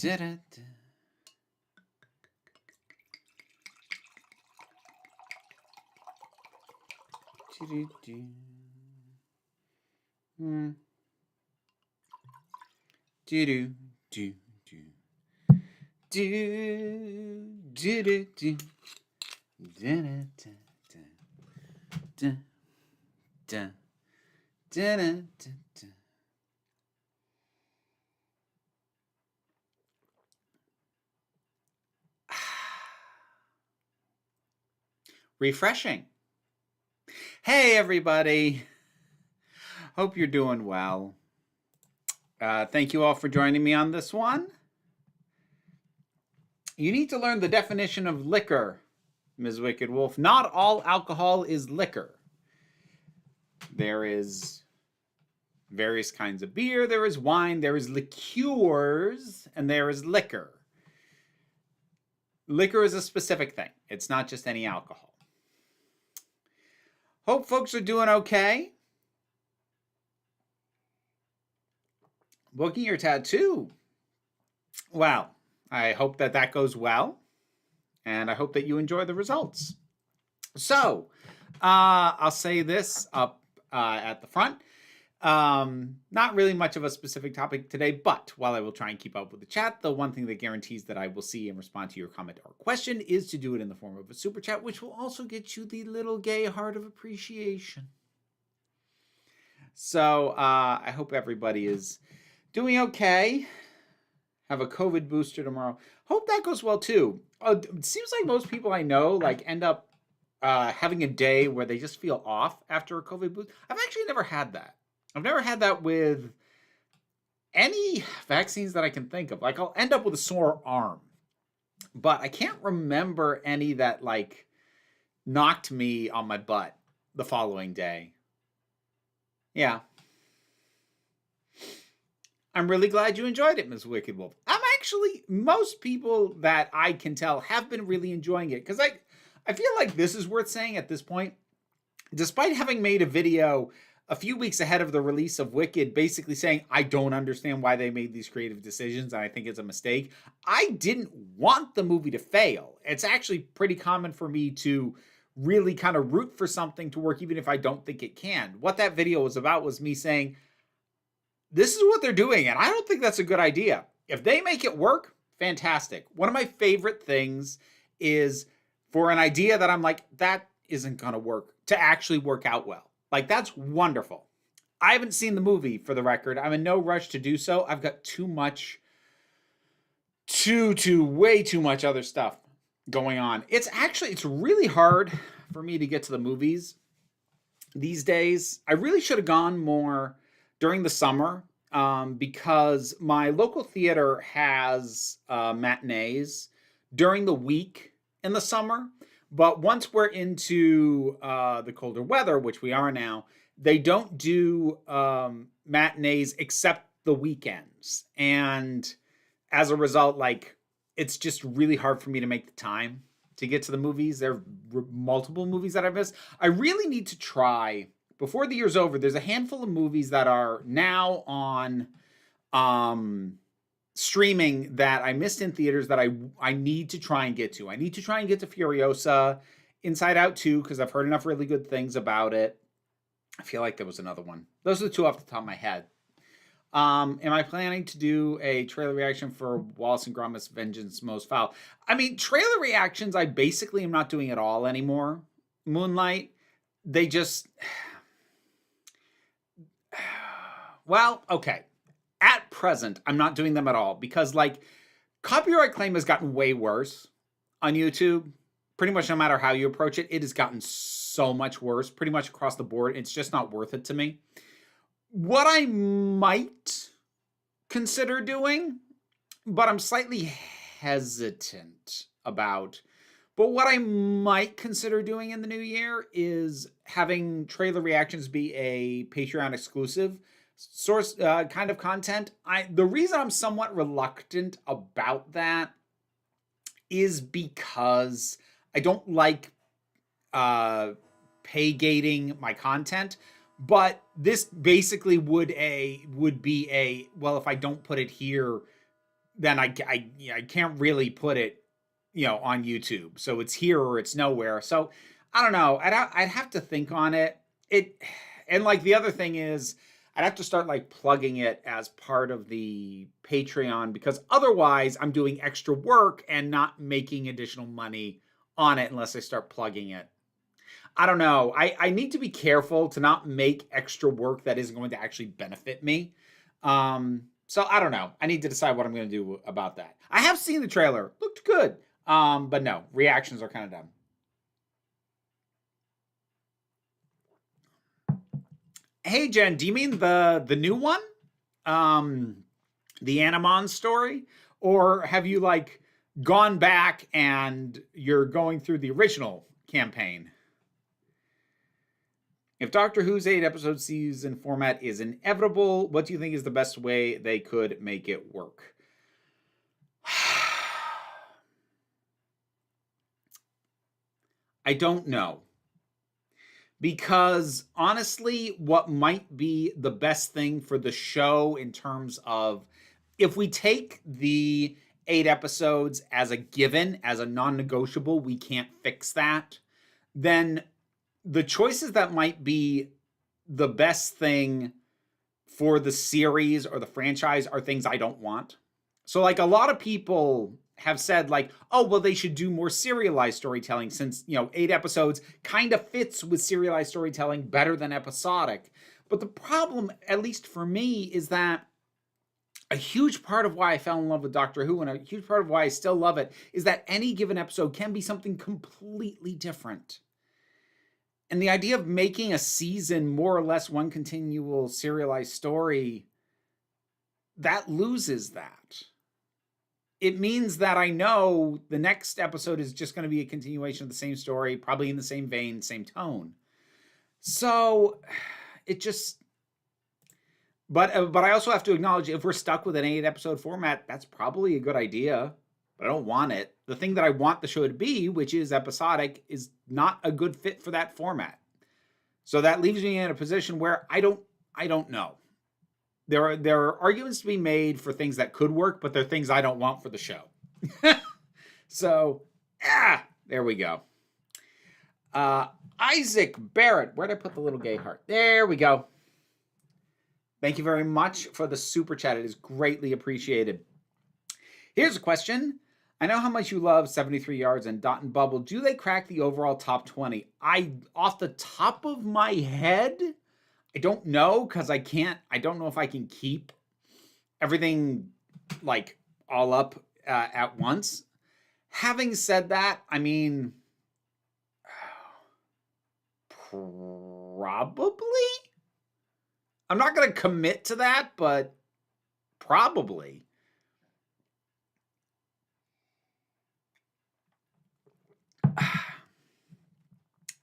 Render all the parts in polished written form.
Da-da-da. Do-do-do. Do-do-do-do. Do-do-do-do. Da-da-da-da. Da-da. Da-da-da-da. Refreshing. Hey, everybody. Hope you're doing well. Thank you all for joining me on this one. You need to learn the definition of liquor, Ms. Wicked Wolf. Not all alcohol is liquor. There is various kinds of beer, there is wine, there is liqueurs, and there is liquor. Liquor is a specific thing. It's not just any alcohol. Hope folks are doing okay. Booking your tattoo. Well, I hope that that goes well. And I hope that you enjoy the results. So, I'll say this up at the front. Not really much of a specific topic today, but while I will try and keep up with the chat, the one thing that guarantees that I will see and respond to your comment or question is to do it in the form of a super chat, which will also get you the little gay heart of appreciation. So I hope everybody is doing okay. Have a COVID booster tomorrow. Hope that goes well too. It seems like most people I know end up having a day where they just feel off after a COVID boost. I've actually never had that. I've never had that with any vaccines that I can think of. Like, I'll end up with a sore arm, but I can't remember any that knocked me on my butt the following day. Yeah. I'm really glad you enjoyed it, Ms. Wicked Wolf. Most people that I can tell have been really enjoying it, because I feel like this is worth saying at this point. Despite having made a video a few weeks ahead of the release of Wicked, basically saying, I don't understand why they made these creative decisions, and I think it's a mistake. I didn't want the movie to fail. It's actually pretty common for me to really kind of root for something to work, even if I don't think it can. What that video was about was me saying, this is what they're doing, and I don't think that's a good idea. If they make it work, fantastic. One of my favorite things is for an idea that I'm like, that isn't going to work, to actually work out well. That's wonderful. I haven't seen the movie, for the record. I'm in no rush to do so. I've got way too much other stuff going on. It's really hard for me to get to the movies these days. I really should have gone more during the summer because my local theater has matinees during the week in the summer. But once we're into the colder weather, which we are now, they don't do matinees except the weekends. And as a result, it's just really hard for me to make the time to get to the movies. There are multiple movies that I've missed. I really need to try, before the year's over, there's a handful of movies that are now on streaming that I missed in theaters that I need to try and get to. I need to try and get to Furiosa, Inside Out 2, because I've heard enough really good things about it. I feel like there was another one. Those are the two off the top of my head. Am I planning to do a trailer reaction for Wallace and Gromit: Vengeance Most Foul? Trailer reactions, I basically am not doing at all anymore. Moonlight, they just... Well, okay. At present, I'm not doing them at all because copyright claim has gotten way worse on YouTube. Pretty much no matter how you approach it, it has gotten so much worse pretty much across the board. It's just not worth it to me. What I might consider doing, but I'm slightly hesitant about, but what I might consider doing in the new year is having trailer reactions be a Patreon exclusive source kind of content. The reason I'm somewhat reluctant about that is because I don't like pay gating my content, but this basically would be a, well, if I don't put it here, then I can't really put it, on YouTube. So it's here or it's nowhere. So I don't know. I'd have to think on it. And like the other thing is, I'd have to start like plugging it as part of the Patreon, because otherwise I'm doing extra work and not making additional money on it unless I start plugging it. I don't know. I need to be careful to not make extra work that isn't going to actually benefit me. So I don't know. I need to decide what I'm going to do about that. I have seen the trailer. Looked good. But no, reactions are kind of dumb. Hey, Jen, do you mean the new one? The Animon story? Or have you like gone back and you're going through the original campaign? If Doctor Who's 8-episode season format is inevitable, what do you think is the best way they could make it work? I don't know. Because honestly, what might be the best thing for the show in terms of, if we take the 8 episodes as a given, as a non-negotiable, we can't fix that, then the choices that might be the best thing for the series or the franchise are things I don't want. So like a lot of people have said like, oh, well, they should do more serialized storytelling since, 8 episodes kind of fits with serialized storytelling better than episodic. But the problem, at least for me, is that a huge part of why I fell in love with Doctor Who, and a huge part of why I still love it, is that any given episode can be something completely different. And the idea of making a season more or less one continual serialized story, that loses that. It means that I know the next episode is just going to be a continuation of the same story, probably in the same vein, same tone. So it just... But I also have to acknowledge, if we're stuck with an 8-episode format, that's probably a good idea. But I don't want it. The thing that I want the show to be, which is episodic, is not a good fit for that format. So that leaves me in a position where I don't know. There are arguments to be made for things that could work, but they're things I don't want for the show. So, there we go. Isaac Barrett. Where'd I put the little gay heart? There we go. Thank you very much for the super chat. It is greatly appreciated. Here's a question. I know how much you love 73 Yards and Dot and Bubble. Do they crack the overall top 20? Off the top of my head, I don't know, because I don't know if I can keep everything like all up at once. Having said that, I mean, probably. I'm not going to commit to that, but probably.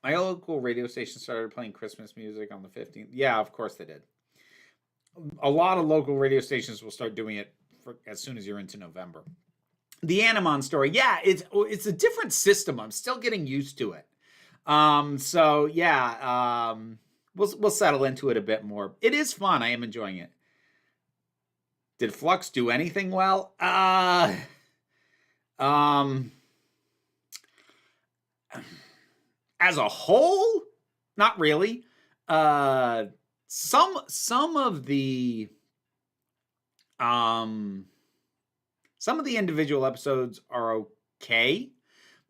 My local radio station started playing Christmas music on the 15th. Yeah, of course they did. A lot of local radio stations will start doing it as soon as you're into November. The Animon story. Yeah, it's a different system. I'm still getting used to it. So yeah, we'll settle into it a bit more. It is fun. I am enjoying it. Did Flux do anything well? As a whole, not really. Some of the individual episodes are okay,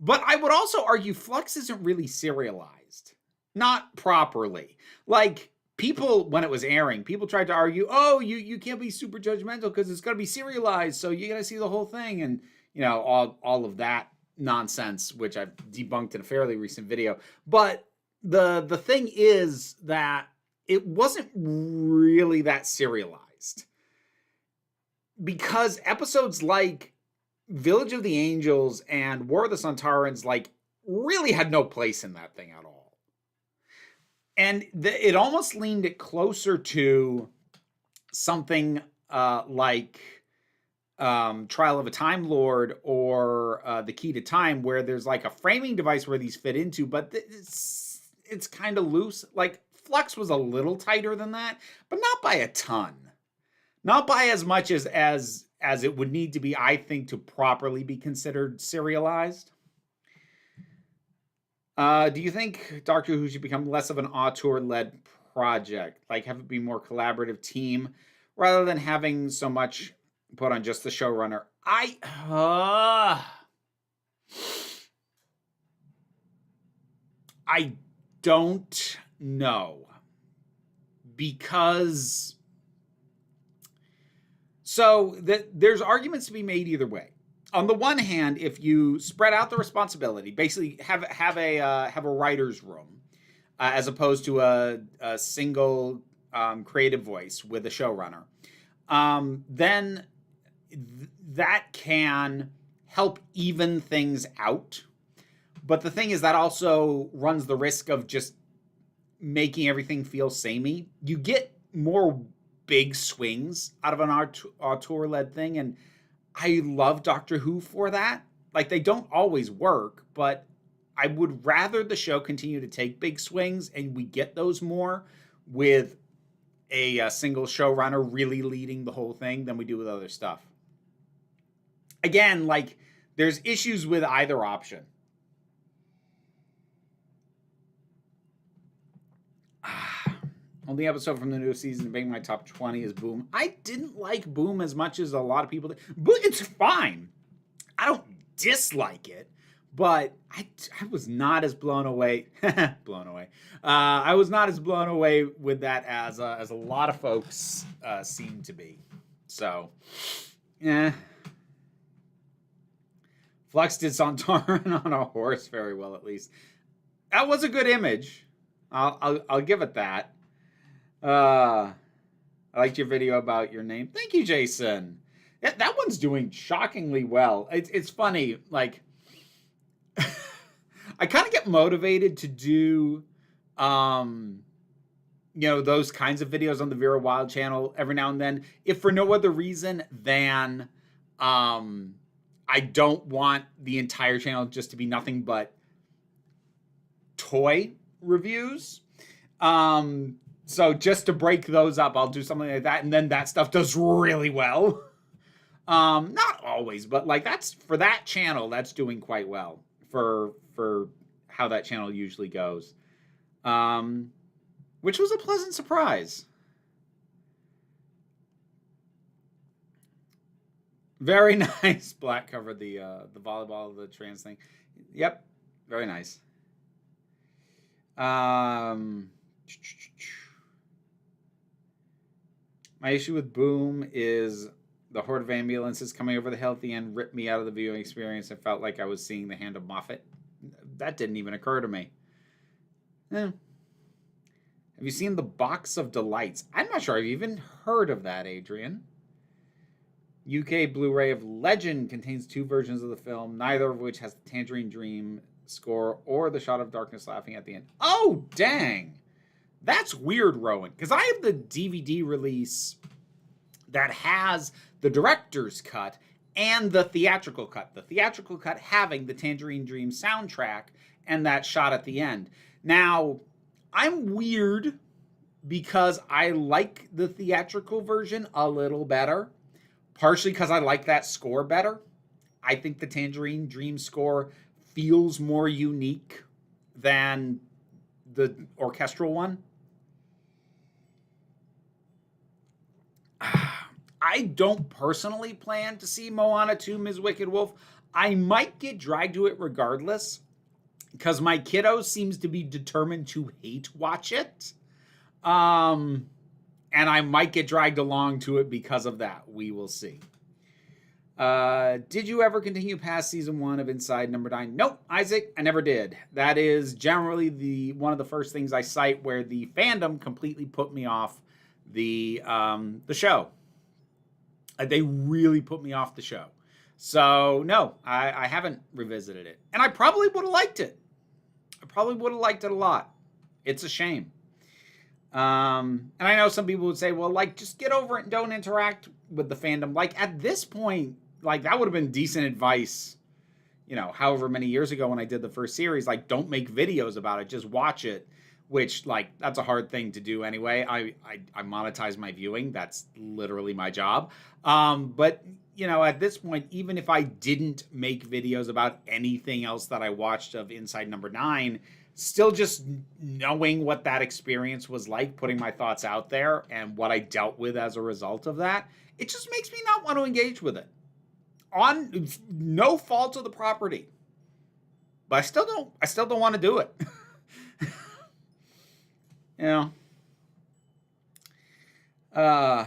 but I would also argue Flux isn't really serialized, not properly. Like, people, when it was airing, people tried to argue, oh, you can't be super judgmental because it's going to be serialized, so you got to see the whole thing, and all of that nonsense, which I've debunked in a fairly recent video. But the thing is that it wasn't really that serialized, because episodes like Village of the Angels and War of the Sontarans like really had no place in that thing at all. And it almost leaned it closer to something like Trial of a Time Lord or The Key to Time, where there's like a framing device where these fit into, but it's kind of loose. Like, Flux was a little tighter than that, but not by a ton. Not by as much as as it would need to be, I think, to properly be considered serialized. Do you think Doctor Who should become less of an auteur-led project, like have it be more collaborative team, rather than having so much put on just the showrunner? I don't know, because there's arguments to be made either way. On the one hand, if you spread out the responsibility, basically have a writer's room, as opposed to a single creative voice with a showrunner, then that can help even things out. But the thing is, that also runs the risk of just making everything feel samey. You get more big swings out of an auteur-led thing, and I love Doctor Who for that. Like, they don't always work, but I would rather the show continue to take big swings and we get those more with a single showrunner really leading the whole thing than we do with other stuff. Again, like, there's issues with either option. Only episode from the newest season to make my top 20 is Boom. I didn't like Boom as much as a lot of people did. But it's fine. I don't dislike it, but I was not as blown away. I was not as blown away with that as a lot of folks seem to be. So, yeah. Flux did Sontaran on a horse very well, at least. That was a good image. I'll give it that. I liked your video about your name. Thank you, Jason. That one's doing shockingly well. It's funny, like, I kind of get motivated to do, those kinds of videos on the Vera Wild channel every now and then, if for no other reason than, I don't want the entire channel just to be nothing but toy reviews. So just to break those up, I'll do something like that, and then that stuff does really well. Not always, but like that's for that channel, that's doing quite well for how that channel usually goes. Which was a pleasant surprise. Very nice. Black covered the volleyball, the trans thing. Yep, very nice. My issue with Boom is the horde of ambulances coming over the hill at the end ripped me out of the viewing experience. I felt like I was seeing the hand of Moffat. That didn't even occur to me. Have you seen The Box of Delights? I'm not sure I've even heard of that, Adrian. UK Blu-ray of Legend contains 2 versions of the film, neither of which has the Tangerine Dream score or the shot of darkness laughing at the end. Oh, dang! That's weird, Rowan, because I have the DVD release that has the director's cut and the theatrical cut. The theatrical cut having the Tangerine Dream soundtrack and that shot at the end. Now, I'm weird because I like the theatrical version a little better, partially because I like that score better. I think the Tangerine Dream score feels more unique than the orchestral one. I don't personally plan to see Moana 2 Ms. Wicked Wolf. I might get dragged to it regardless, because my kiddo seems to be determined to hate watch it. And I might get dragged along to it because of that. We will see. Did you ever continue past season 1 of Inside Number 9? Nope, Isaac, I never did. That is generally one of the first things I cite where the fandom completely put me off the show. They really put me off the show. So, no, I haven't revisited it. And I probably would have liked it. I probably would have liked it a lot. It's a shame. And I know some people would say, well, like, just get over it and don't interact with the fandom. Like, at this point, like, that would have been decent advice, however many years ago when I did the first series. Like, don't make videos about it. Just watch it. which, like, that's a hard thing to do anyway. I monetize my viewing. That's literally my job. But, you know, at this point, even if I didn't make videos about anything else that I watched of Inside Number 9, still just knowing what that experience was like, putting my thoughts out there and what I dealt with as a result of that, it just makes me not want to engage with it. On no fault of the property. But I still don't want to do it. You know.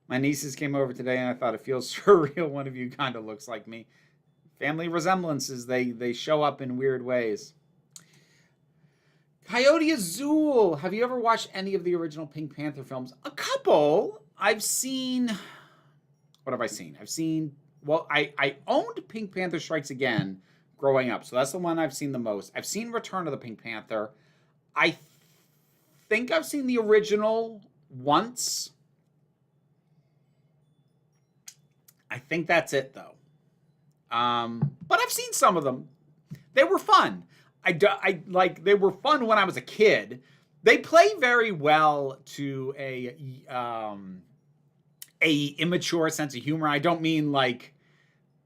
My nieces came over today and I thought it feels surreal. One of you kind of looks like me. Family resemblances, they show up in weird ways. Coyote Azul. Have you ever watched any of the original Pink Panther films? A couple. I've seen... What have I seen? I've seen... Well, I owned Pink Panther Strikes Again growing up, so that's the one I've seen the most. I've seen Return of the Pink Panther. I think I've seen the original once. I think that's it, though. But I've seen some of them. They were fun. They were fun when I was a kid. They play very well to a immature sense of humor. I don't mean like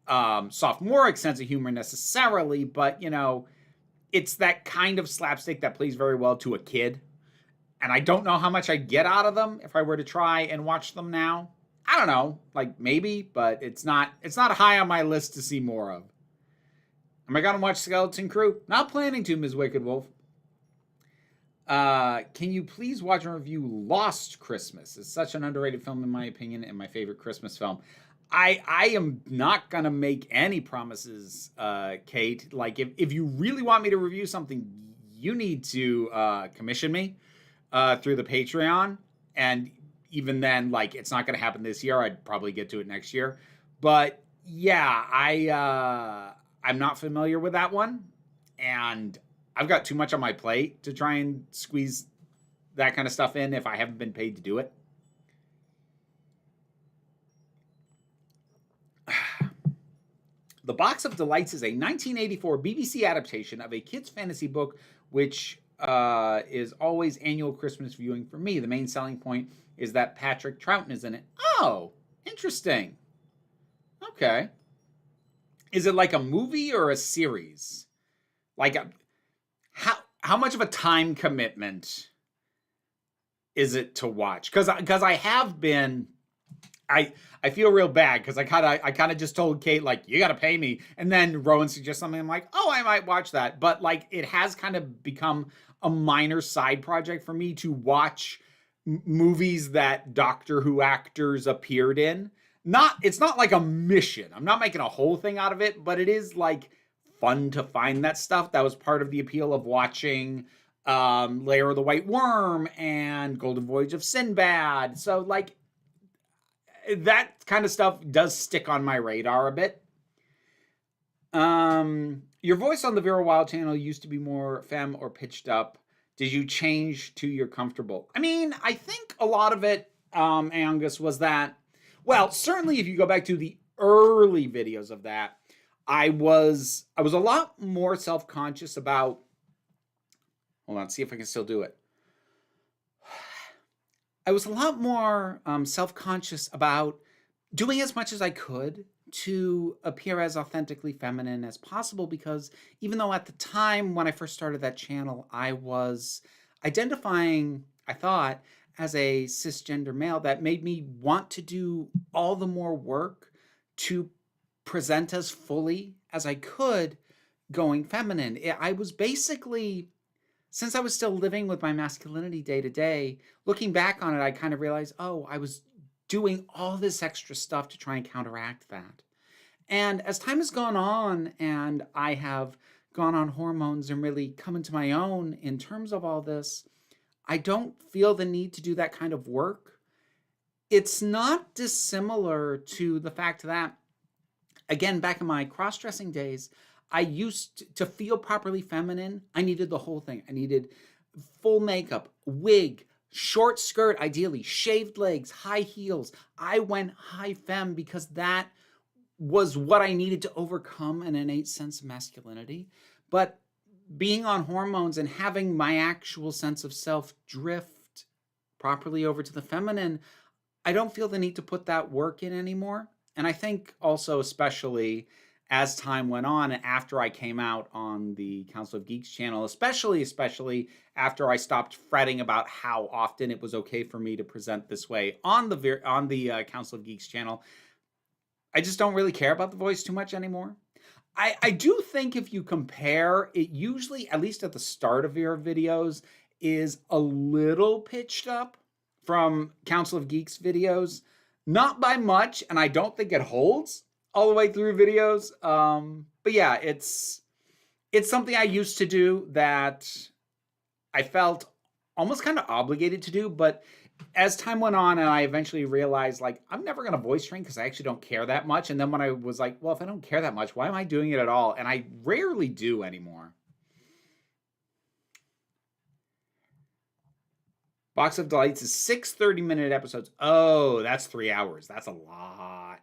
sophomoric sense of humor necessarily, but you know, it's that kind of slapstick that plays very well to a kid. And I don't know how much I'd get out of them if I were to try and watch them now. I don't know, like maybe, but it's not high on my list to see more of. Am I gonna watch Skeleton Crew? Not planning to, Ms. Wicked Wolf. Can you please watch and review Lost Christmas? It's such an underrated film in my opinion, and my favorite Christmas film. I am not gonna make any promises, Kate. Like if you really want me to review something, you need to commission me through the Patreon. And even then, like it's not gonna happen this year. I'd probably get to it next year. But yeah, I'm not familiar with that one, and I've got too much on my plate to try and squeeze that kind of stuff in if I haven't been paid to do it. The Box of Delights is a 1984 BBC adaptation of a kid's fantasy book, which is always annual Christmas viewing for me. The main selling point is that Patrick Troughton is in it. Oh, interesting. Okay. Is it like a movie or a series? Like how much of a time commitment is it to watch? Because I have been, I feel real bad because I kind of just told Kate like you got to pay me, and then Rowan suggests something. I'm like, oh, I might watch that, but like it has kind of become a minor side project for me to watch movies that Doctor Who actors appeared in. It's not like a mission. I'm not making a whole thing out of it, but it is like fun to find that stuff. That was part of the appeal of watching Lair of the White Worm and Golden Voyage of Sinbad. So like that kind of stuff does stick on my radar a bit. Your voice on the Vera Wild channel used to be more femme or pitched up. Did you change to you're comfortable? I mean, I think a lot of it, Angus, was that, well, certainly if you go back to the early videos of that, I was a lot more self-conscious about, hold on, see if I can still do it. I was a lot more self-conscious about doing as much as I could to appear as authentically feminine as possible, because even though at the time when I first started that channel, I was identifying, I thought, as a cisgender male, that made me want to do all the more work to present as fully as I could going feminine. I was basically, since I was still living with my masculinity day to day, looking back on it, I kind of realized, oh, I was doing all this extra stuff to try and counteract that. And as time has gone on and I have gone on hormones and really come into my own in terms of all this, I don't feel the need to do that kind of work. It's not dissimilar to the fact that, again, back in my cross-dressing days, I used to feel properly feminine. I needed the whole thing. I needed full makeup, wig, short skirt, ideally, shaved legs, high heels. I went high femme because that was what I needed to overcome an innate sense of masculinity. But being on hormones and having my actual sense of self drift properly over to the feminine, I don't feel the need to put that work in anymore. And I think also, especially as time went on and after I came out on the Council of Geeks channel, especially after I stopped fretting about how often it was okay for me to present this way on the Council of Geeks channel, I just don't really care about the voice too much anymore. I do think if you compare, it usually, at least at the start of your videos, is a little pitched up from Council of Geeks videos. Not by much, and I don't think it holds all the way through videos. But yeah, it's something I used to do that I felt almost kind of obligated to do, but as time went on and I eventually realized, like, I'm never going to voice train because I actually don't care that much. And then when I was like, well, if I don't care that much, why am I doing it at all? And I rarely do anymore. Box of Delights is 6 30-minute episodes. Oh, that's 3 hours. That's a lot.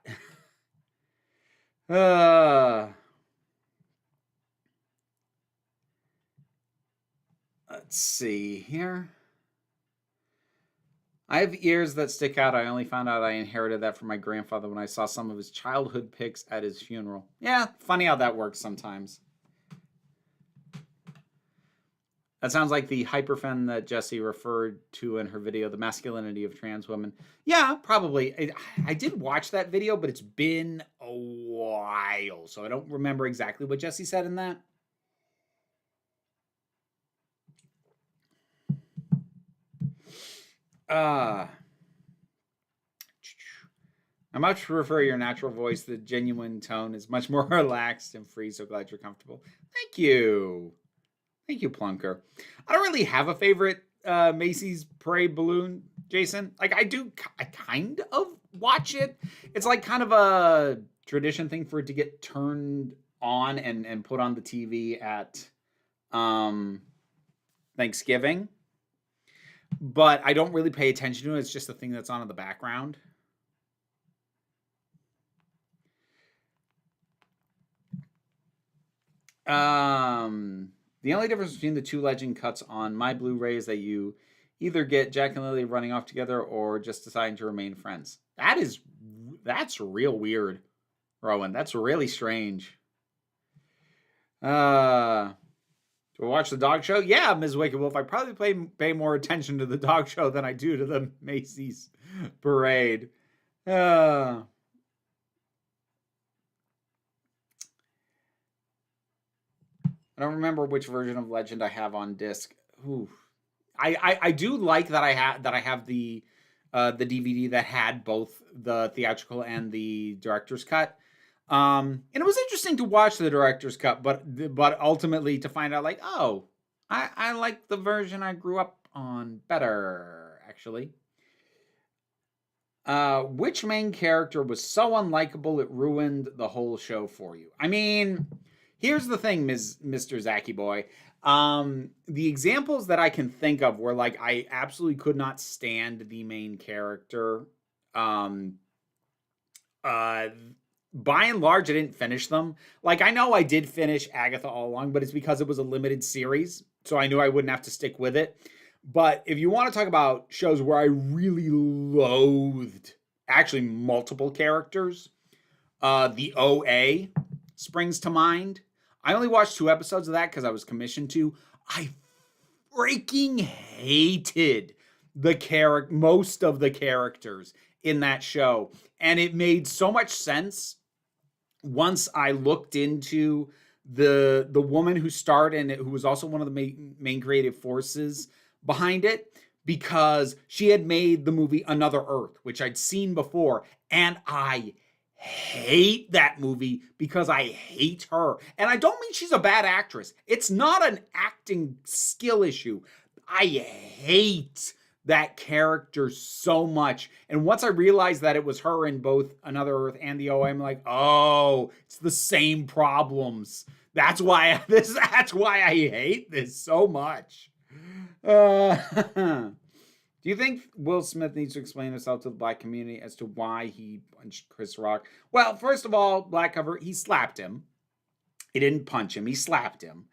Let's see here. I have ears that stick out. I only found out I inherited that from my grandfather when I saw some of his childhood pics at his funeral. Yeah, funny how that works sometimes. That sounds like the hyperfen that Jessie referred to in her video, The Masculinity of Trans Women. Yeah, probably. I did watch that video, but it's been a while, so I don't remember exactly what Jessie said in that. I much prefer your natural voice. The genuine tone is much more relaxed and free, so glad you're comfortable. Thank you. Thank you, Plunker. I don't really have a favorite Macy's Parade balloon, Jason. Like, I kind of watch it. It's like kind of a tradition thing for it to get turned on and put on the TV at Thanksgiving. But I don't really pay attention to it. It's just a thing that's on in the background. The only difference between the two legend cuts on my Blu-ray is that you either get Jack and Lily running off together or just deciding to remain friends. That's real weird, Rowan. That's really strange. Do I watch the dog show? Yeah, Ms. Wicked Wolf. I probably pay more attention to the dog show than I do to the Macy's Parade. I don't remember which version of Legend I have on disc. Ooh. I do like that I have the DVD that had both the theatrical and the director's cut. And it was interesting to watch the director's cut, but ultimately to find out, like, oh, I like the version I grew up on better, actually. Which main character was so unlikable it ruined the whole show for you? I mean, here's the thing, Mr. Zacky Boy. The examples that I can think of were, like, I absolutely could not stand the main character. By and large, I didn't finish them. Like, I know I did finish Agatha all along, but it's because it was a limited series, so I knew I wouldn't have to stick with it. But if you want to talk about shows where I really loathed actually multiple characters, the OA springs to mind. I only watched 2 episodes of that because I was commissioned to. I freaking hated most of the characters in that show. And it made so much sense once I looked into the woman who starred in it, who was also one of the main creative forces behind it, because she had made the movie Another Earth, which I'd seen before, and I hate that movie because I hate her. And I don't mean she's a bad actress. It's not an acting skill issue. I hate that character so much. And once I realized that it was her in both Another Earth and the OA, I'm like, oh, it's the same problems. That's why I hate this so much. Do you think Will Smith needs to explain himself to the black community as to why he punched Chris Rock? Well, first of all, Black Cover, he slapped him. He didn't punch him. He slapped him.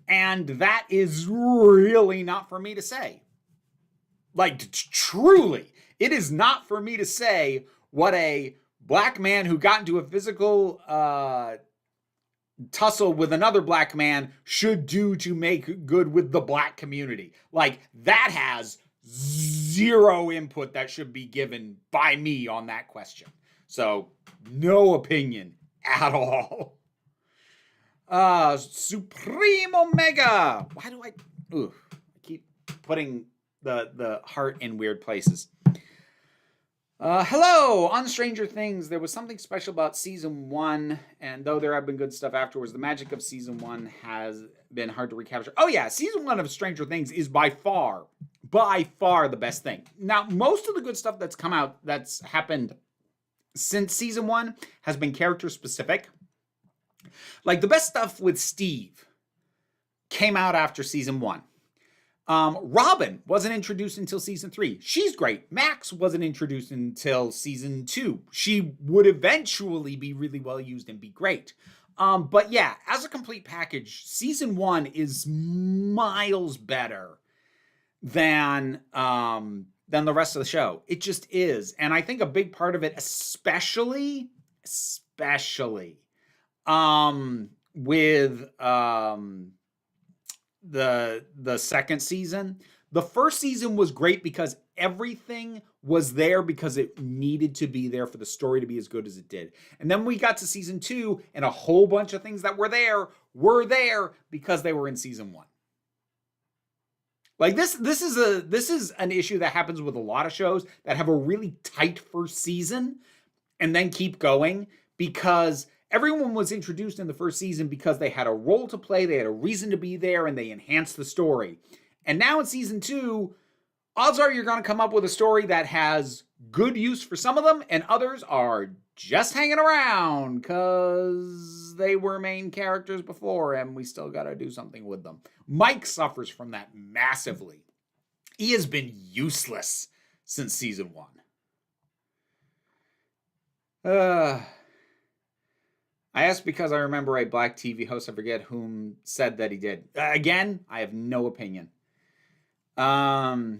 And that is really not for me to say. Like, truly, it is not for me to say what a black man who got into a physical tussle with another black man should do to make good with the black community. Like, that has zero input that should be given by me on that question. So, no opinion at all. Supreme Omega. Why do I keep putting the heart in weird places? Hello, on Stranger Things, there was something special about season 1, and though there have been good stuff afterwards, the magic of season 1 has been hard to recapture. Oh yeah, season 1 of Stranger Things is by far the best thing. Now, most of the good stuff that's come out, that's happened since season 1, has been character specific. Like, the best stuff with Steve came out after season 1. Robin wasn't introduced until season 3. She's great. Max wasn't introduced until season 2. She would eventually be really well used and be great. But yeah, as a complete package, season 1 is miles better than the rest of the show. It just is. And I think a big part of it, especially with the second season. The first season was great because everything was there because it needed to be there for the story to be as good as it did. And then we got to season 2 and a whole bunch of things that were there because they were in season 1. Like, this is an issue that happens with a lot of shows that have a really tight first season and then keep going, because everyone was introduced in the first season because they had a role to play, they had a reason to be there, and they enhanced the story. And now in season 2, odds are you're going to come up with a story that has good use for some of them, and others are just hanging around because they were main characters before, and we still got to do something with them. Mike suffers from that massively. He has been useless since season 1. I asked because I remember a black TV host, I forget whom, said that he did. Again, I have no opinion. Have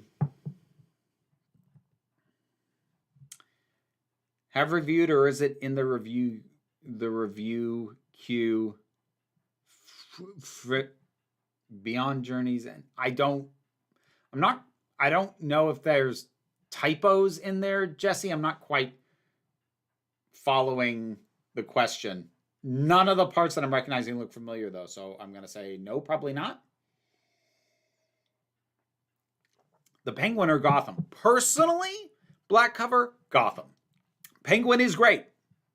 reviewed, or is it in the review queue? Beyond Journeys, and I don't know if there's typos in there, Jesse. I'm not quite following the question. None of the parts that I'm recognizing look familiar, though, so I'm going to say no, probably not. The Penguin or Gotham? Personally, black cover, Gotham. Penguin is great.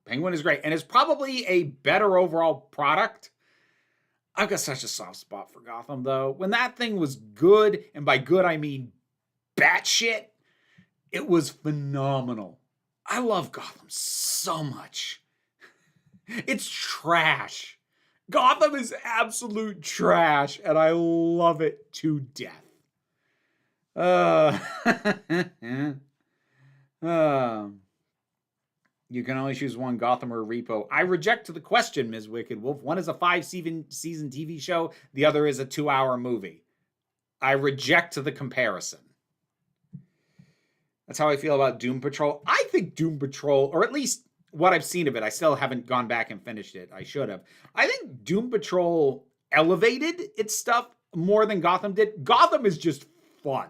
And it's probably a better overall product. I've got such a soft spot for Gotham, though. When that thing was good, and by good I mean batshit, it was phenomenal. I love Gotham so much. It's trash. Gotham is absolute trash, and I love it to death. You can only choose one, Gotham or Repo. I reject the question, Ms. Wicked Wolf. One is a 5-season TV show. The other is a 2-hour movie. I reject the comparison. That's how I feel about Doom Patrol. I think Doom Patrol, or at least what I've seen of it, I still haven't gone back and finished it. I should have. I think Doom Patrol elevated its stuff more than Gotham did. Gotham is just fun.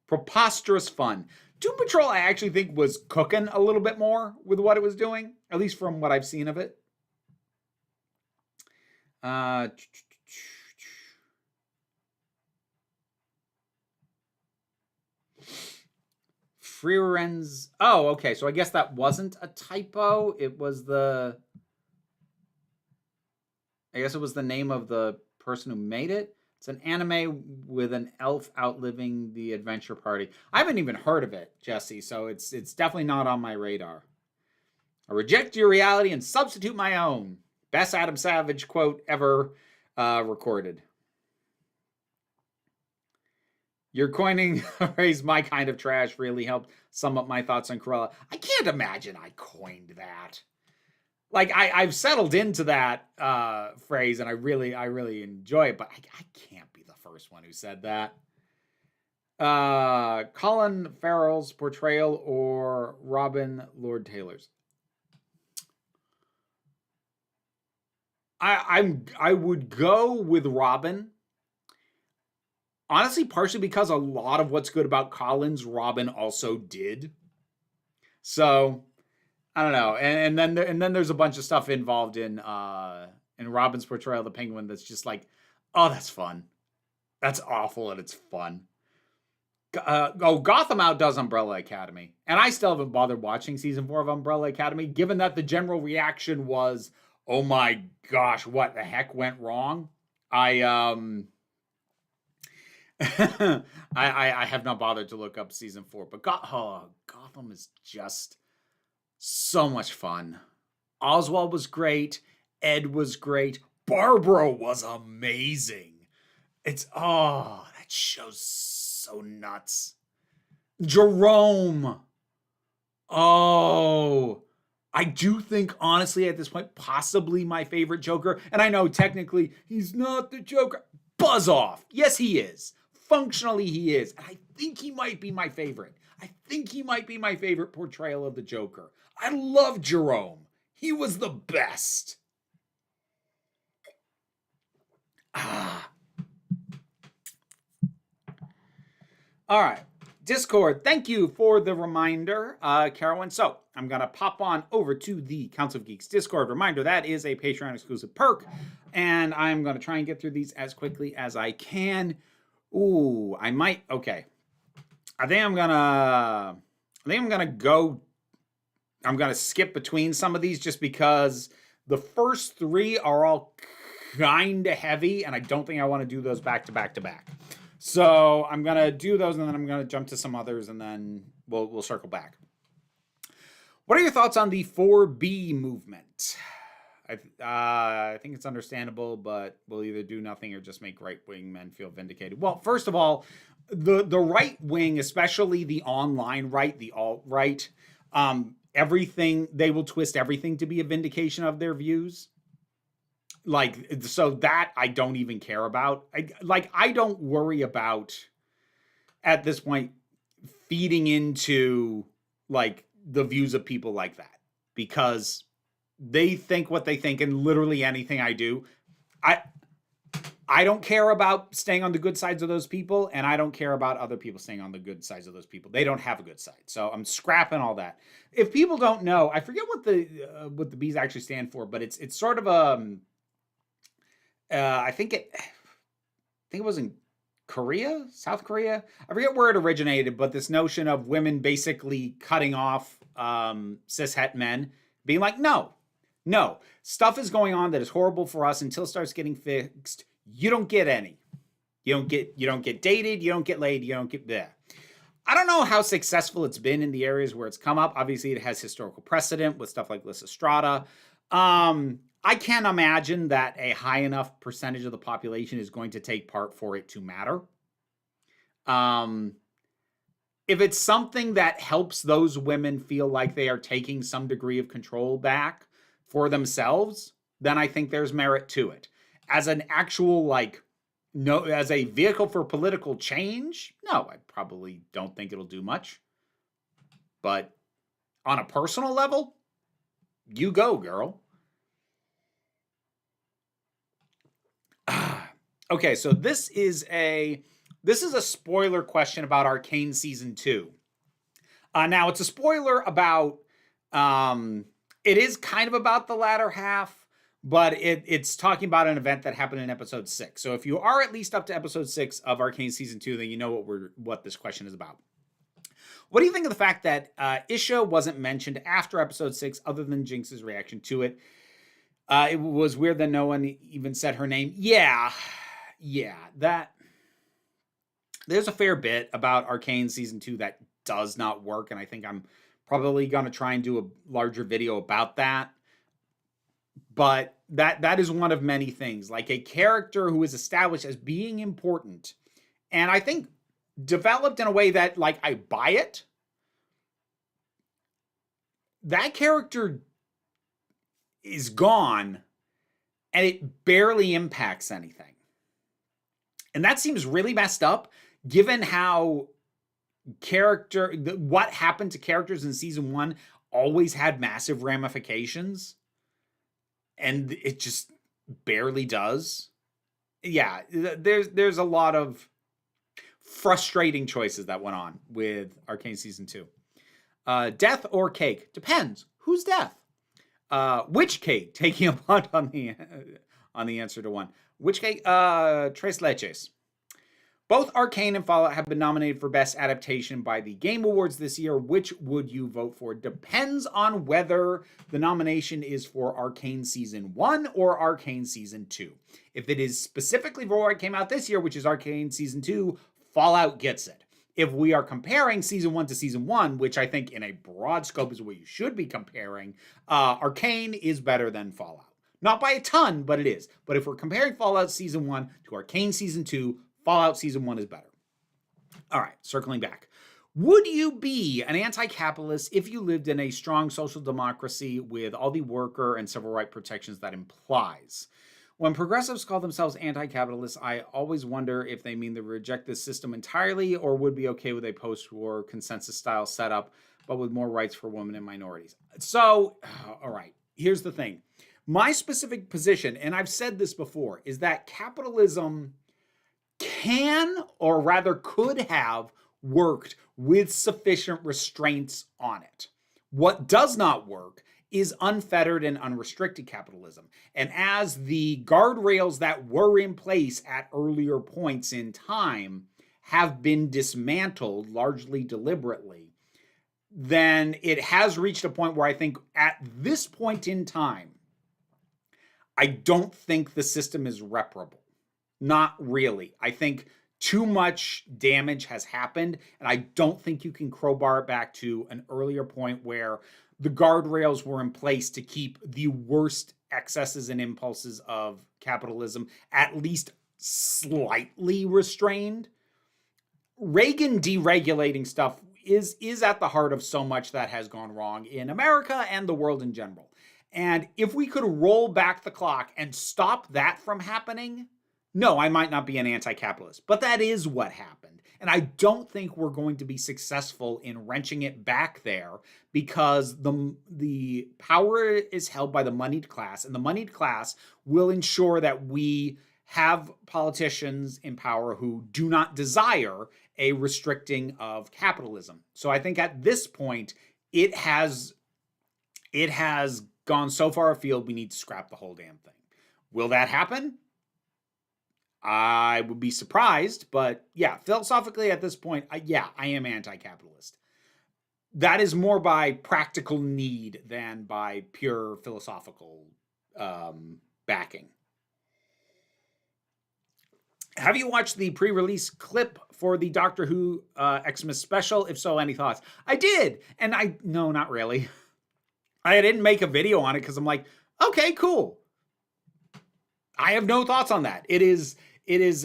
Preposterous fun. Doom Patrol, I actually think, was cooking a little bit more with what it was doing, at least from what I've seen of it. Freerens. Oh, okay. So I guess that wasn't a typo. It was I guess it was the name of the person who made it. It's an anime with an elf outliving the adventure party. I haven't even heard of it, Jesse, so it's definitely not on my radar. I reject your reality and substitute my own. Best Adam Savage quote ever recorded. Your coining the phrase "my kind of trash" really helped sum up my thoughts on Cruella. I can't imagine I coined that. like I've settled into that phrase, and I really enjoy it. But I can't be the first one who said that. Colin Farrell's portrayal or Robin Lord Taylor's? I would go with Robin. Honestly, partially because a lot of what's good about Colin's, Robin also did. So I don't know. And then there's a bunch of stuff involved in Robin's portrayal of the Penguin that's just like, oh, that's fun. That's awful and it's fun. Gotham outdoes Umbrella Academy, and I still haven't bothered watching season 4 of Umbrella Academy, given that the general reaction was, "Oh my gosh, what the heck went wrong?" I I have not bothered to look up season 4, but Gotham is just so much fun. Oswald was great. Ed was great. Barbara was amazing. That show's so nuts. Jerome. Oh, I do think, honestly, at this point, possibly my favorite Joker. And I know technically he's not the Joker. Buzz off. Yes, he is. Functionally, he is. And I think he might be my favorite. I think he might be my favorite portrayal of the Joker. I love Jerome. He was the best. All right. Discord, thank you for the reminder, Carolyn. So I'm going to pop on over to the Council of Geeks Discord. Reminder, that is a Patreon exclusive perk. And I'm going to try and get through these as quickly as I can. Ooh, I might. Okay. I think I'm going to skip between some of these just because the first 3 are all kind of heavy. And I don't think I want to do those back to back to back. So I'm going to do those, and then I'm going to jump to some others, and then we'll circle back. What are your thoughts on the 4B movement? I think it's understandable, but will either do nothing or just make right-wing men feel vindicated. Well, first of all, the right wing, especially the online right, the alt-right, everything, they will twist everything to be a vindication of their views. Like, so that I don't even care about. I don't worry about, at this point, feeding into, like, the views of people like that. Because they think what they think, and literally anything I do, I don't care about staying on the good sides of those people, and I don't care about other people staying on the good sides of those people. They don't have a good side. So I'm scrapping all that. If people don't know, I forget what the B's actually stand for, but it's sort of I think it was in Korea, South Korea. I forget where it originated, but this notion of women basically cutting off cishet men, being like, no, stuff is going on that is horrible for us. Until it starts getting fixed, you don't get any. You don't get dated. You don't get laid. You don't get there. I don't know how successful it's been in the areas where it's come up. Obviously, it has historical precedent with stuff like Lysistrata. I can't imagine that a high enough percentage of the population is going to take part for it to matter. If it's something that helps those women feel like they are taking some degree of control back for themselves, then I think there's merit to it. As an actual, as a vehicle for political change, no, I probably don't think it'll do much. But on a personal level, you go, girl. Okay, so this is a spoiler question about Arcane Season 2. Now, it's a spoiler about, it is kind of about the latter half, but it's talking about an event that happened in Episode 6. So if you are at least up to Episode 6 of Arcane Season 2, then you know what this question is about. What do you think of the fact that Isha wasn't mentioned after Episode 6 other than Jinx's reaction to it? It was weird that no one even said her name. Yeah, that there's a fair bit about Arcane Season 2 that does not work, and I think I'm probably going to try and do a larger video about that. But that is one of many things. Like, a character who is established as being important, and I think developed in a way that, like, I buy it. That character is gone, and it barely impacts anything. And that seems really messed up, given how what happened to characters in season 1 always had massive ramifications, and it just barely does. Yeah, there's a lot of frustrating choices that went on with Arcane season 2. Death or cake? Depends. Who's death? Which cake? Taking a punt on the answer to one. Which cake? Tres Leches. Both Arcane and Fallout have been nominated for Best Adaptation by the Game Awards this year. Which would you vote for? Depends on whether the nomination is for Arcane Season 1 or Arcane Season 2. If it is specifically for what came out this year, which is Arcane Season 2, Fallout gets it. If we are comparing Season 1 to Season 1, which I think in a broad scope is what you should be comparing, Arcane is better than Fallout. Not by a ton, but it is. But if we're comparing Fallout Season 1 to Arcane Season 2, Fallout Season 1 is better. All right, circling back. Would you be an anti-capitalist if you lived in a strong social democracy with all the worker and civil rights protections that implies? When progressives call themselves anti-capitalists, I always wonder if they mean they reject this system entirely or would be okay with a post-war consensus-style setup, but with more rights for women and minorities. So, all right, here's the thing. My specific position, and I've said this before, is that capitalism can, or rather could have, worked with sufficient restraints on it. What does not work is unfettered and unrestricted capitalism. And as the guardrails that were in place at earlier points in time have been dismantled, largely deliberately, then it has reached a point where I think at this point in time, I don't think the system is reparable. Not really. I think too much damage has happened, and I don't think you can crowbar it back to an earlier point where the guardrails were in place to keep the worst excesses and impulses of capitalism at least slightly restrained. Reagan deregulating stuff is at the heart of so much that has gone wrong in America and the world in general. And if we could roll back the clock and stop that from happening, no, I might not be an anti-capitalist, but that is what happened. And I don't think we're going to be successful in wrenching it back there because the power is held by the moneyed class, and the moneyed class will ensure that we have politicians in power who do not desire a restricting of capitalism. So I think at this point, it has gone so far afield, we need to scrap the whole damn thing. Will that happen? I would be surprised, but yeah, philosophically at this point, I am anti-capitalist. That is more by practical need than by pure philosophical backing. Have you watched the pre-release clip for the Doctor Who Xmas special? If so, any thoughts? I did, and no, not really. I didn't make a video on it because I'm like, okay, cool. I have no thoughts on that. It is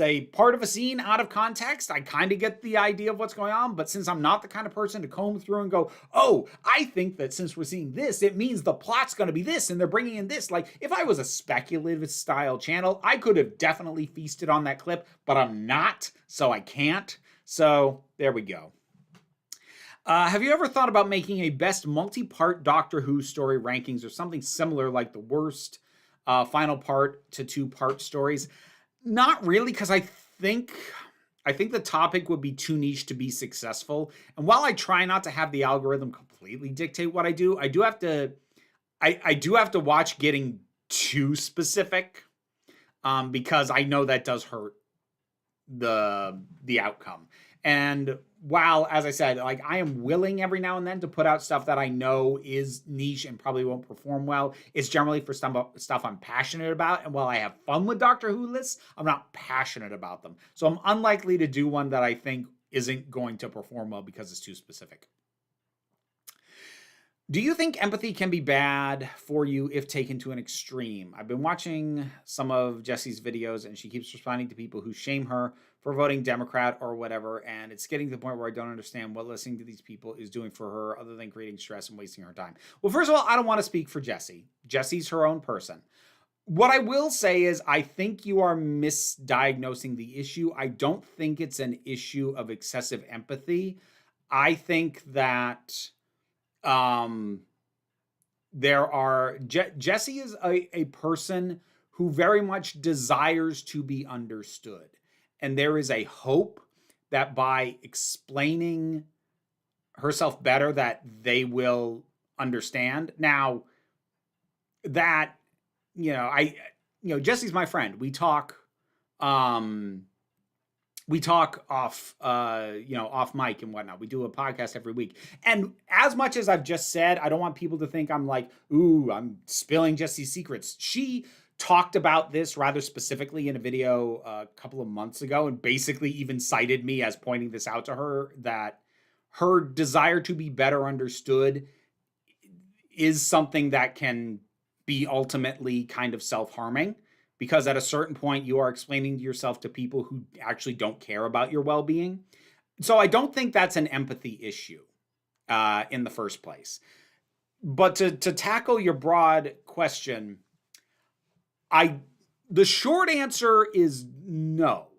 a part of a scene out of context. I kind of get the idea of what's going on, but since I'm not the kind of person to comb through and go, oh, I think that since we're seeing this, it means the plot's going to be this and they're bringing in this. Like, if I was a speculative style channel, I could have definitely feasted on that clip, but I'm not, so I can't. So there we go. Have you ever thought about making a best multi-part Doctor Who story rankings or something similar like the worst final part to 2-part stories? Not really, because I think the topic would be too niche to be successful. And while I try not to have the algorithm completely dictate what I do have to I do have to watch getting too specific, because I know that does hurt the outcome. And while, as I said, like, I am willing every now and then to put out stuff that I know is niche and probably won't perform well, it's generally for stuff I'm passionate about. And while I have fun with Doctor Who lists, I'm not passionate about them. So I'm unlikely to do one that I think isn't going to perform well because it's too specific. Do you think empathy can be bad for you if taken to an extreme? I've been watching some of Jessie's videos and she keeps responding to people who shame her for voting Democrat or whatever, and it's getting to the point where I don't understand what listening to these people is doing for her other than creating stress and wasting her time. Well, first of all, I don't want to speak for Jessie. Jessie's her own person. What I will say is I think you are misdiagnosing the issue. I don't think it's an issue of excessive empathy. I think that Jessie is a person who very much desires to be understood. And there is a hope that by explaining herself better that they will understand. Now, that, Jessie's my friend. We talk off off mic and whatnot. We do a podcast every week. And as much as I've just said, I don't want people to think I'm like, ooh, I'm spilling Jessie's secrets. She talked about this rather specifically in a video a couple of months ago and basically even cited me as pointing this out to her, that her desire to be better understood is something that can be ultimately kind of self-harming, because at a certain point you are explaining yourself to people who actually don't care about your well-being. So I don't think that's an empathy issue in the first place. But to tackle your broad question, the short answer is no,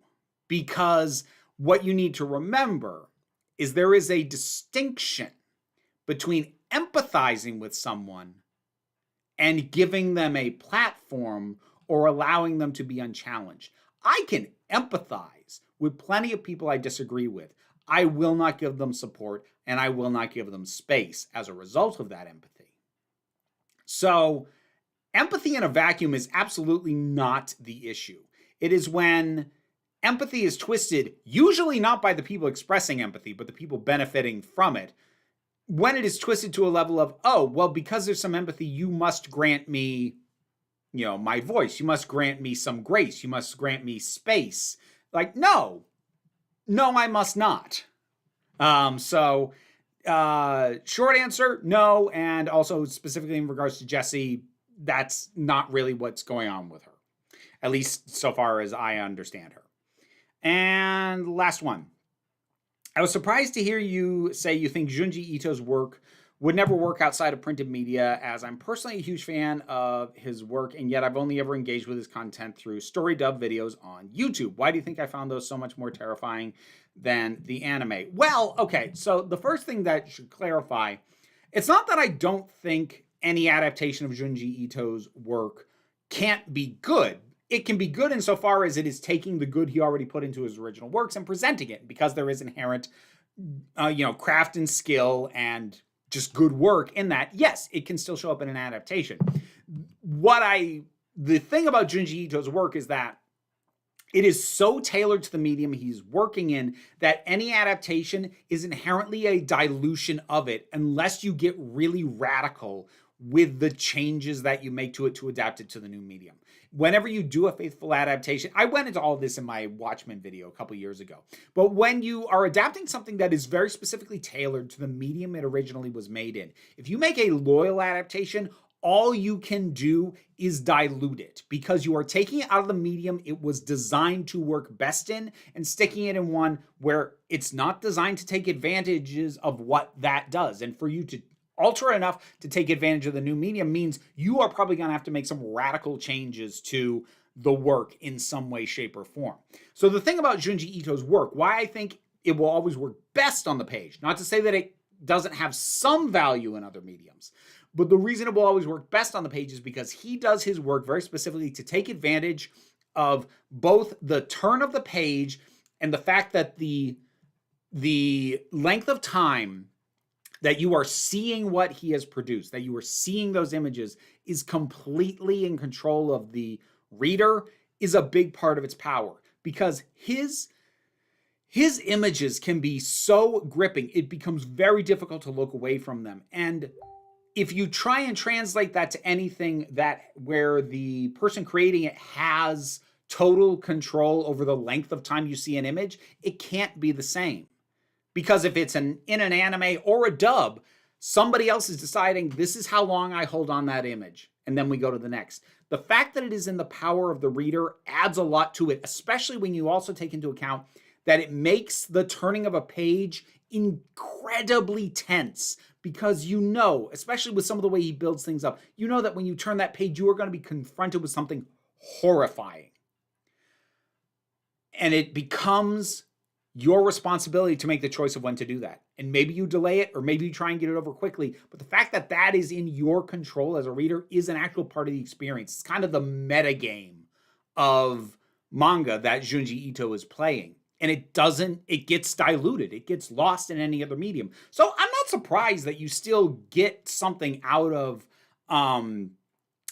because what you need to remember is there is a distinction between empathizing with someone and giving them a platform or allowing them to be unchallenged. I can empathize with plenty of people I disagree with. I will not give them support, and I will not give them space as a result of that empathy. So empathy in a vacuum is absolutely not the issue. It is when empathy is twisted, usually not by the people expressing empathy, but the people benefiting from it. When it is twisted to a level of, oh, well, because there's some empathy, you must grant me, my voice. You must grant me some grace. You must grant me space. Like, no, I must not. Short answer, no. And also specifically in regards to Jessie, that's not really what's going on with her, at least so far as I understand her. And last one. I was surprised to hear you say you think Junji Ito's work would never work outside of printed media, as I'm personally a huge fan of his work, and yet I've only ever engaged with his content through story dub videos on YouTube. Why do you think I found those so much more terrifying than the anime? Well, okay, so the first thing that should clarify, it's not that I don't think any adaptation of Junji Ito's work can't be good. It can be good insofar as it is taking the good he already put into his original works and presenting it, because there is inherent, craft and skill and just good work in that. Yes, it can still show up in an adaptation. The thing about Junji Ito's work is that it is so tailored to the medium he's working in that any adaptation is inherently a dilution of it, unless you get really radical with the changes that you make to it to adapt it to the new medium. Whenever you do a faithful adaptation, I went into all of this in my Watchmen video a couple years ago, but when you are adapting something that is very specifically tailored to the medium it originally was made in, if you make a loyal adaptation, all you can do is dilute it, because you are taking it out of the medium it was designed to work best in and sticking it in one where it's not designed to take advantages of what that does. And for you to alter it enough to take advantage of the new medium means you are probably going to have to make some radical changes to the work in some way, shape, or form. So the thing about Junji Ito's work, why I think it will always work best on the page, not to say that it doesn't have some value in other mediums, but the reason it will always work best on the page is because he does his work very specifically to take advantage of both the turn of the page and the fact that the length of time that you are seeing what he has produced, that you are seeing those images, is completely in control of the reader, is a big part of its power, because his images can be so gripping, it becomes very difficult to look away from them. And if you try and translate that to anything where the person creating it has total control over the length of time you see an image, it can't be the same. Because if it's in an anime or a dub, somebody else is deciding this is how long I hold on that image. and then we go to the next. The fact that it is in the power of the reader adds a lot to it, especially when you also take into account that it makes the turning of a page incredibly tense, because you know, especially with some of the way he builds things up, you know that when you turn that page, you are going to be confronted with something horrifying. And it becomes your responsibility to make the choice of when to do that. And maybe you delay it, or maybe you try and get it over quickly. But the fact that that is in your control as a reader is an actual part of the experience. It's kind of the meta game of manga that Junji Ito is playing. And it gets diluted. It gets lost in any other medium. So I'm not surprised that you still get something out of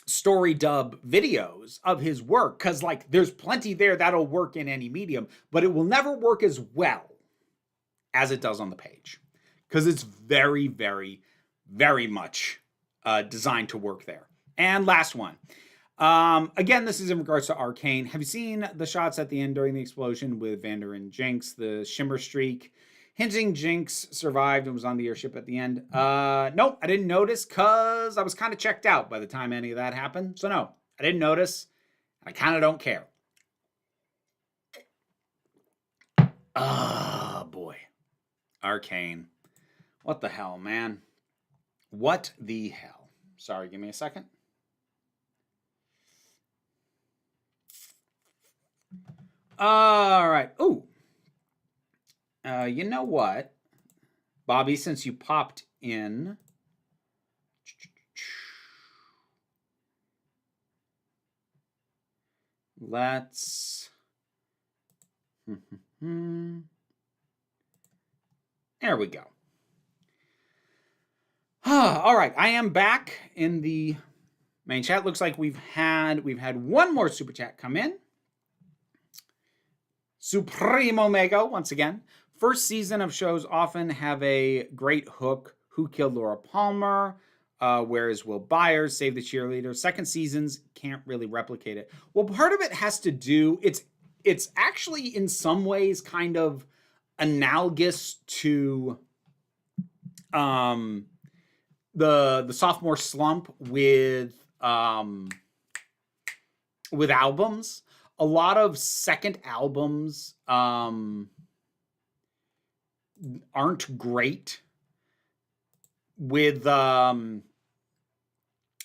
story dub videos of his work, because like there's plenty there that'll work in any medium, but it will never work as well as it does on the page, because it's very, very, very much designed to work there. And last one. Again, this is in regards to Arcane. Have you seen the shots at the end during the explosion with Vander and Jinx, the shimmer streak, hinting Jinx survived and was on the airship at the end? Nope, I didn't notice because I was kind of checked out by the time any of that happened. So no, I didn't notice. I kind of don't care. Oh, boy. Arcane. What the hell, man? What the hell? Sorry, give me a second. All right. Ooh. You know what, Bobby, since you popped in, let's, there we go. All right, I am back in the main chat. Looks like we've had one more super chat come in. Supreme Omega, once again. First season of shows often have a great hook. Who killed Laura Palmer? Where is Will Byers? Save the cheerleader. Second seasons can't really replicate it. Well, part of it has to do, it's actually in some ways kind of analogous to the sophomore slump with albums. A lot of second albums aren't great with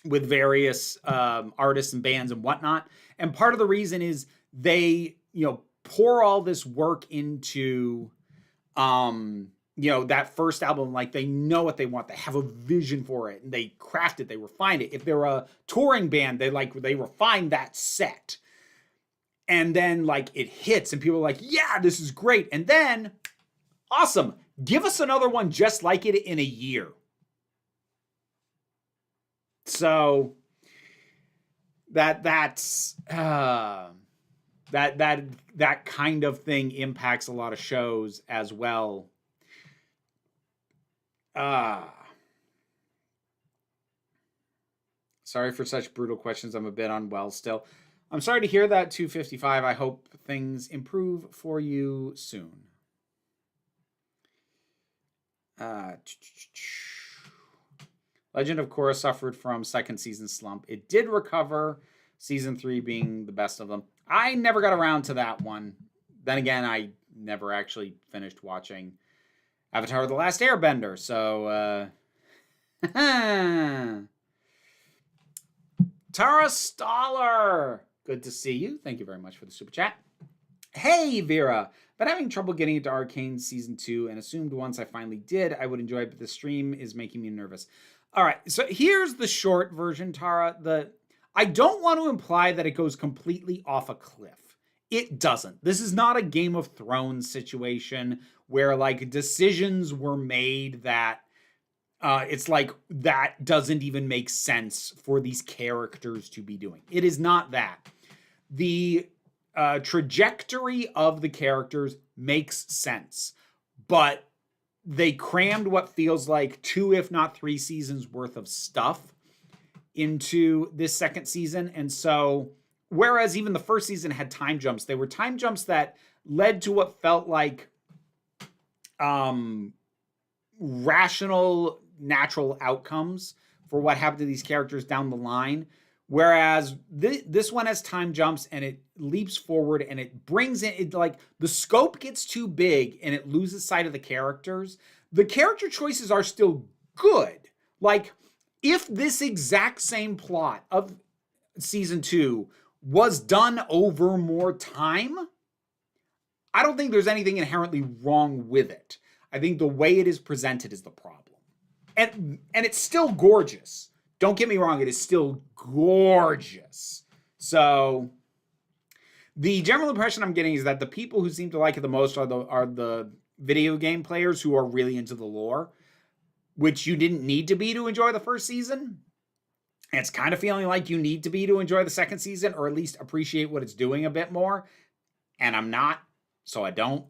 various artists and bands and whatnot. And part of the reason is they, pour all this work into, that first album. Like, they know what they want. They have a vision for it, and they craft it. They refine it. If they're a touring band, they refine that set. And then, like, it hits, and people are like, yeah, this is great. And then, awesome, give us another one just like it in a year. So, that's that kind of thing impacts a lot of shows as well. Sorry for such brutal questions. I'm a bit unwell still. I'm sorry to hear that, 255. I hope things improve for you soon. Legend of Korra suffered from second season slump. It did recover, season 3 being the best of them. I never got around to that one. Then again, I never actually finished watching Avatar: The Last Airbender, so Tara Stoller, good to see you. Thank you very much for the super chat. Hey, Vera. Been having trouble getting into Arcane Season 2 and assumed once I finally did, I would enjoy it, but the stream is making me nervous. All right, so here's the short version, Tara. I don't want to imply that it goes completely off a cliff. It doesn't. This is not a Game of Thrones situation where, like, decisions were made that it's like that doesn't even make sense for these characters to be doing. It is not that. The trajectory of the characters makes sense, but they crammed what feels like 2, if not 3 seasons worth of stuff into this second season. And so, whereas even the first season had time jumps, they were time jumps that led to what felt like rational, natural outcomes for what happened to these characters down the line. Whereas this one has time jumps and it leaps forward and it brings in, it, like, the scope gets too big and it loses sight of the characters. The character choices are still good. Like, if this exact same plot of season 2 was done over more time, I don't think there's anything inherently wrong with it. I think the way it is presented is the problem. And it's still gorgeous. Don't get me wrong, it is still gorgeous. So the general impression I'm getting is that the people who seem to like it the most are the video game players who are really into the lore, which you didn't need to be to enjoy the first season. And it's kind of feeling like you need to be to enjoy the second season, or at least appreciate what it's doing a bit more. And I'm not, so I don't.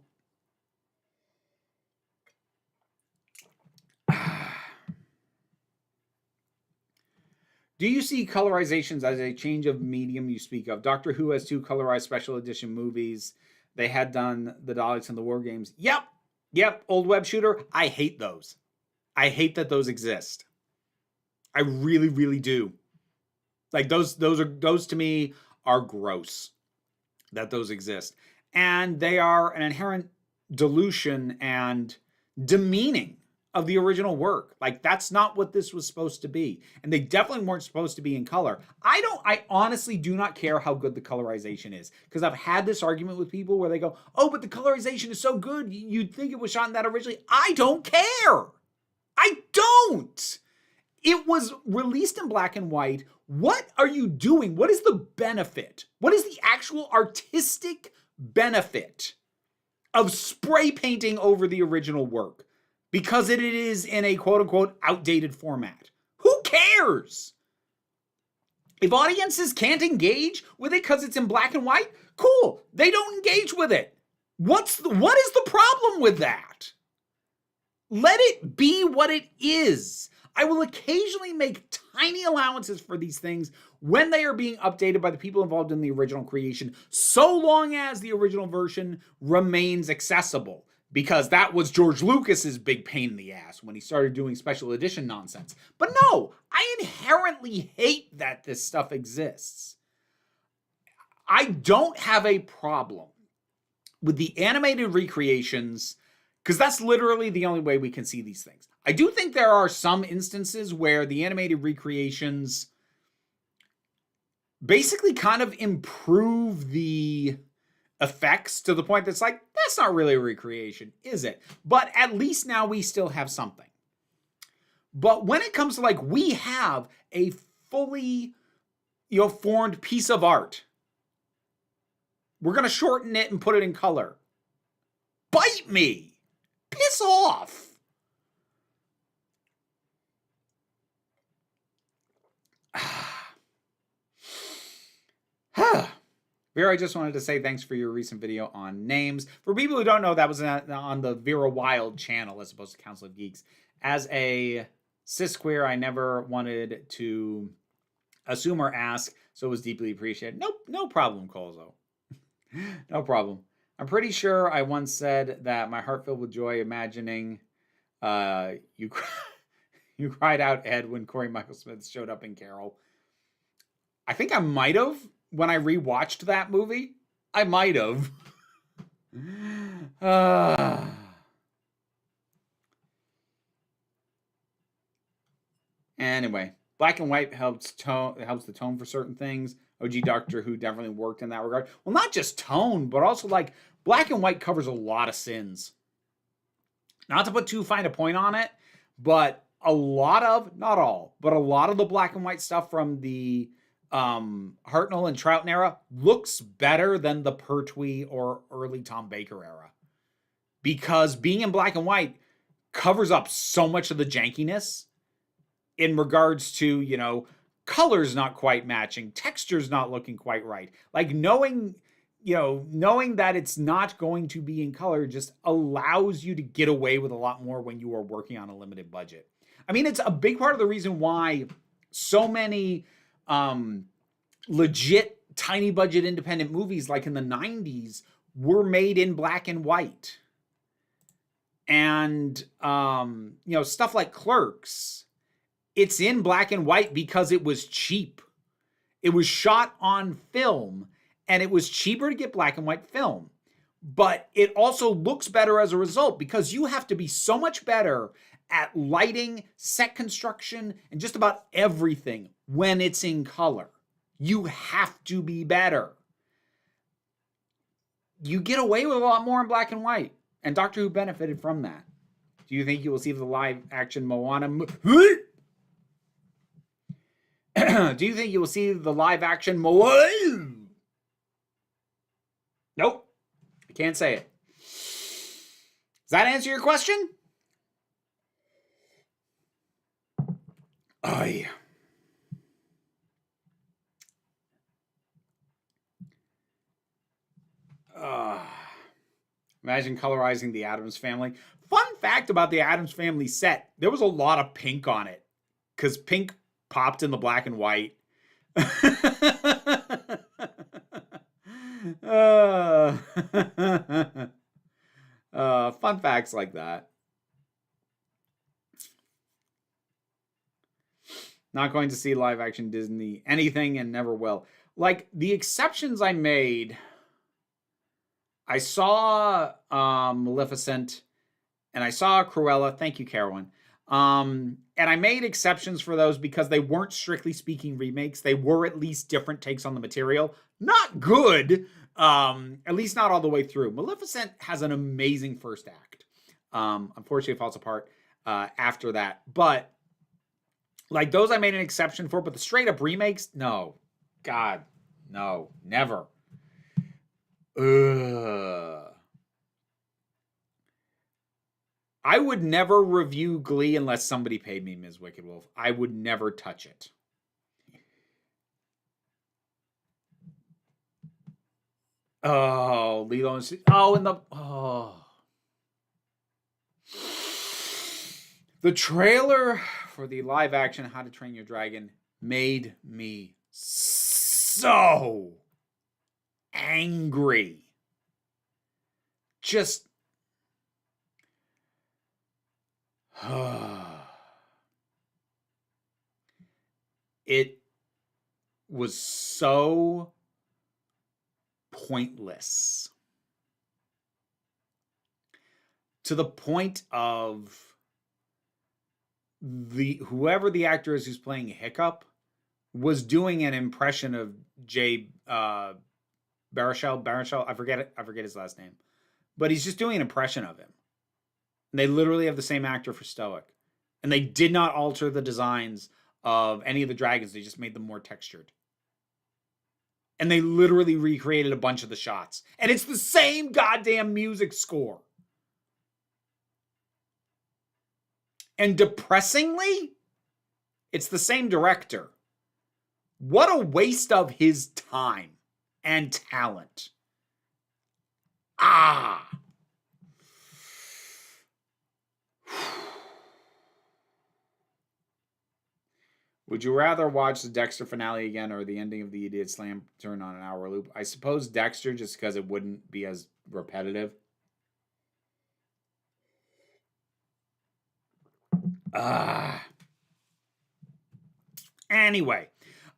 Do you see colorizations as a change of medium you speak of? Doctor Who has 2 colorized special edition movies. They had done the Daleks and the War Games. Yep, old web shooter. I hate those. I hate that those exist. I really, really do. Like, those to me are gross that those exist. And they are an inherent dilution and demeaning of the original work. Like, that's not what this was supposed to be. And they definitely weren't supposed to be in color. I honestly do not care how good the colorization is. Because I've had this argument with people where they go, oh, but the colorization is so good, you'd think it was shot in that originally. I don't care. I don't. It was released in black and white. What are you doing? What is the benefit? What is the actual artistic benefit of spray painting over the original work? Because it is in a quote-unquote outdated format. Who cares? If audiences can't engage with it because it's in black and white, cool. They don't engage with it. What is the problem with that? Let it be what it is. I will occasionally make tiny allowances for these things when they are being updated by the people involved in the original creation, so long as the original version remains accessible. Because that was George Lucas's big pain in the ass when he started doing special edition nonsense. But no, I inherently hate that this stuff exists. I don't have a problem with the animated recreations, because that's literally the only way we can see these things. I do think there are some instances where the animated recreations basically kind of improve the effects to the point that's like, that's not really a recreation, is it? But at least now we still have something. But when it comes to, like, we have a fully, formed piece of art, we're going to shorten it and put it in color. Bite me! Piss off! Vera, I just wanted to say thanks for your recent video on names. For people who don't know, that was on the Vera Wild channel as opposed to Council of Geeks. As a cis queer, I never wanted to assume or ask, so it was deeply appreciated. Nope, no problem, Colzo. No problem. I'm pretty sure I once said that my heart filled with joy imagining you cried out, Ed, when Corey Michael Smith showed up in Carol. I think I might have. When I rewatched that movie, I might have. Anyway, black and white helps the tone for certain things. OG Doctor Who definitely worked in that regard. Well, not just tone, but also, like, black and white covers a lot of sins. Not to put too fine a point on it, but a lot of, not all, but a lot of the black and white stuff from the Hartnell and Troughton era looks better than the Pertwee or early Tom Baker era, because being in black and white covers up so much of the jankiness in regards to, colors not quite matching, textures not looking quite right. Like, knowing that it's not going to be in color just allows you to get away with a lot more when you are working on a limited budget. I mean, it's a big part of the reason why so many legit tiny budget independent movies like in the 90s were made in black and white. And, stuff like Clerks it's in black and white because it was cheap. It was shot on film, and it was cheaper to get black and white film. But it also looks better as a result because you have to be so much better at lighting, set construction, and just about everything when it's in color. You have to be better. You get away with a lot more in black and white, and Doctor Who benefited from that. Do you think you will see the live action Moana? Do you think you will see the live action Moana? Nope. I can't say it. Does that answer your question? Aye. Imagine colorizing the Addams Family. Fun fact about the Addams Family set, there was a lot of pink on it because pink popped in the black and white. Fun facts like that. Not going to see live action Disney anything and never will. Like, the exceptions I made, I saw Maleficent and I saw Cruella. Thank you, Carolyn. And I made exceptions for those because they weren't strictly speaking remakes. They were at least different takes on the material. Not good, at least not all the way through. Maleficent has an amazing first act. Unfortunately, it falls apart after that. But like those I made an exception for, but the straight up remakes, no. God, no, never. I would never review Glee unless somebody paid me, Ms. Wicked Wolf. I would never touch it. Oh, Lilo and Stitch. Oh, and the trailer for the live action How to Train Your Dragon made me so angry. Just it was so pointless to the point of whoever the actor is who's playing Hiccup was doing an impression of Jay Baruchel. I forget his last name, but he's just doing an impression of him. And they literally have the same actor for Stoic, and they did not alter the designs of any of the dragons. They just made them more textured. And they literally recreated a bunch of the shots. And it's the same goddamn music score. And depressingly, it's the same director. What a waste of his time and talent. Would you rather watch the Dexter finale again or the ending of the Idiot Slam turn on an hour loop? I suppose Dexter, just because it wouldn't be as repetitive. Anyway,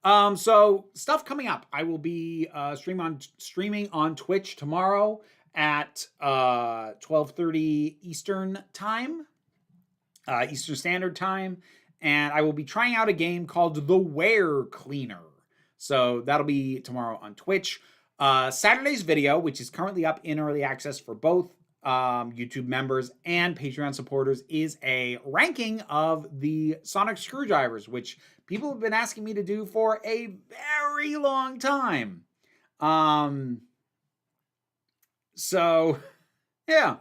so stuff coming up. I will be streaming on Twitch tomorrow at 12:30 Eastern time, Eastern Standard Time. And I will be trying out a game called The Wear Cleaner. So that'll be tomorrow on Twitch. Saturday's video, which is currently up in early access for both YouTube members and Patreon supporters, is a ranking of the sonic screwdrivers, which people have been asking me to do for a very long time. So yeah,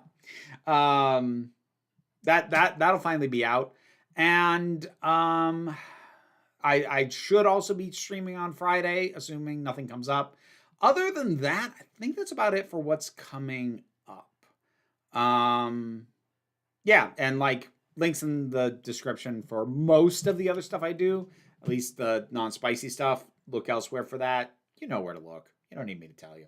that'll finally be out. And I should also be streaming on Friday, assuming nothing comes up. Other than that, I think that's about it for what's coming up. Yeah, and like links in the description for most of the other stuff I do, at least the non-spicy stuff. Look elsewhere for that. You know where to look. You don't need me to tell you.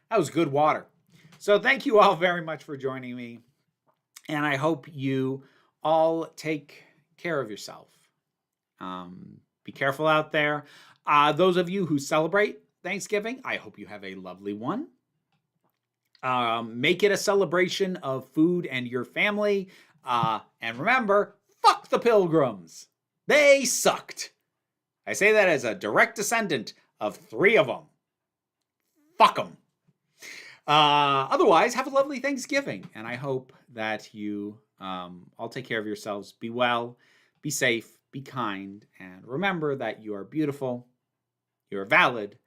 That was good water. So thank you all very much for joining me. And I hope you all take care of yourself. Be careful out there. Those of you who celebrate Thanksgiving, I hope you have a lovely one. Make it a celebration of food and your family. And remember, fuck the Pilgrims. They sucked. I say that as a direct descendant of 3 of them. Fuck them. Otherwise, have a lovely Thanksgiving. And I hope that you all take care of yourselves. Be well, be safe, be kind, and remember that you are beautiful, you are valid,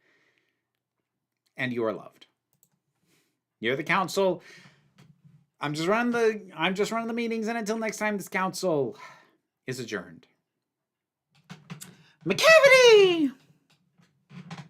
and you are loved. You're the council. I'm just running the meetings, and until next time, this council is adjourned. McCavity!